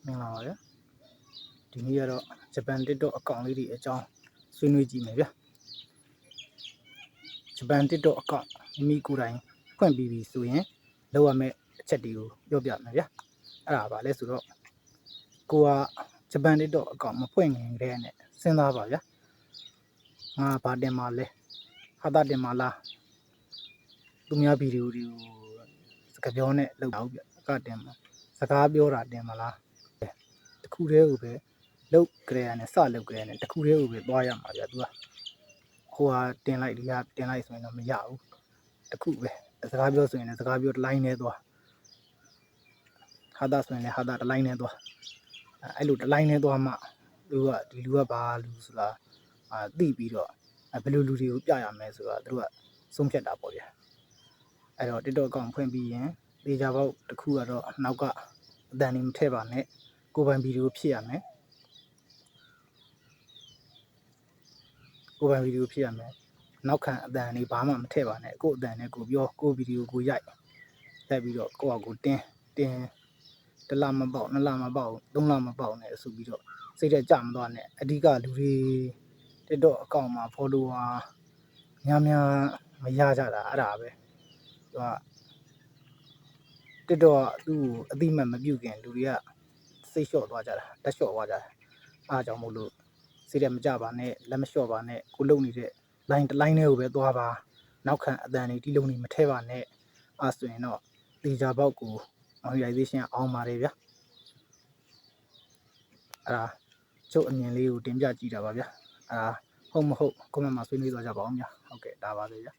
မင်္ဂလာပါဗျာဒီနေ့ကတော့ဂျပန် TikTok အကောင့်လေးတွေအကြောင်းဆွေးနွေးကြည့်မယ်ဗျာဂျပန် TikTok အကောင့်မိမိကိုယ်တိုင်ဖွင့်ပြီးပြီဆိုရင်လောက်ရမယ့်အချက်တွေကိုပြောပြမယ်ဗျာအဲ့ဒါပါလဲဆိုတော့ကိုကဂျပန် TikTok အကောင့်မဖွင့်ခင်တည်းနဲ့စဉ်းစားပါဗျာငါဘာတင်မှာလဲဟာတာတင်မှာလားသူများဗီဒီယိုတွေကိုစကားပြောနဲ့လောက်တော့ဗျကတင်မှာစကားပြောတာတင်မလားတခုတည်းကိုပဲလောက်ကြရနဲ့စလောက်ကြရနဲ့တခုတည်းကိုပဲသွားရမှာဗျသူကဟိုဟာတင်လိုက်ဒီဟာတင်လိုက်ဆိုရင်တော့မရဘူးတခုပဲစကားပြောဆိုရင်လည်းစကားပြောတစ်လိုင်းနဲ့သွားဟာတာဆိုရင်လည်းဟာတာတစ်လိုင်းနဲ့သွားအဲ့လိုတစ်လိုင်းနဲ့သွားမှသူကဒီလူကဘာလူဆိုတာသိပြီးတော့ဘယ်လိုလူတွေကိုပြရမယ်ဆိုတာသူတို့ကဆုံးဖြတ်တာပေါ့ဗျာအဲ့တော့ TikTok အကောင့်ဖွင့်ပြီးရင်ပေကြပေါက်တစ်ခုကတော့နောက်ကအတန်နေမထည့်ပါနဲ့ကိုယ်ပိုင်ဗီဒီယိုဖြစ်ရမယ်နောက်ခံအတန်နေဘာမှမထည့်ပါနဲ့ကိုယ်အတန်နဲ့ကိုပြောကိုဗီဒီယိုကိုရိုက်ပြီးတော့ကိုယ့်အကိုတင်းတစ်လမပေါက်2လမပေါက်3လမပေါက်နဲ့ဆိုပြီးတော့စိတ်ထဲကြမသွားနဲ့အဓိကလူတွေ TikTok အကောင့်မှာ follower များမရကြတာအဲ့ဒါပဲသူက TikTok ကသူ့ကိုအတိမတ်မပြုတ်ခင်လူတွေကစိတ်လျှော့သွားကြတာတက်လျှော့သွားကြတာအားကြောင့်မို့လို့စိတ်ထဲမကြပါနဲ့လက်မလျှော့ပါနဲ့ကိုလုံနေတဲ့ line တစ် line နဲ့ကိုပဲသွားပါနောက်ခံအတန်တွေတီးလုံးတွေမထဲပါနဲ့အဲ့ဆိုရင်တော့တေချာပေါက်ကို monetization အောင်ပါတယ်ဗျာအဲ့ဒါချုပ်အမြင်လေးကိုတင်ပြကြည့်တာပါဗျာအဲ့ဒါဟုတ်မဟုတ် comment မှာဆွေးနွေးသွားကြပါအောင်ဗျာဟုတ်ကဲ့ဒါပါပဲဗျာ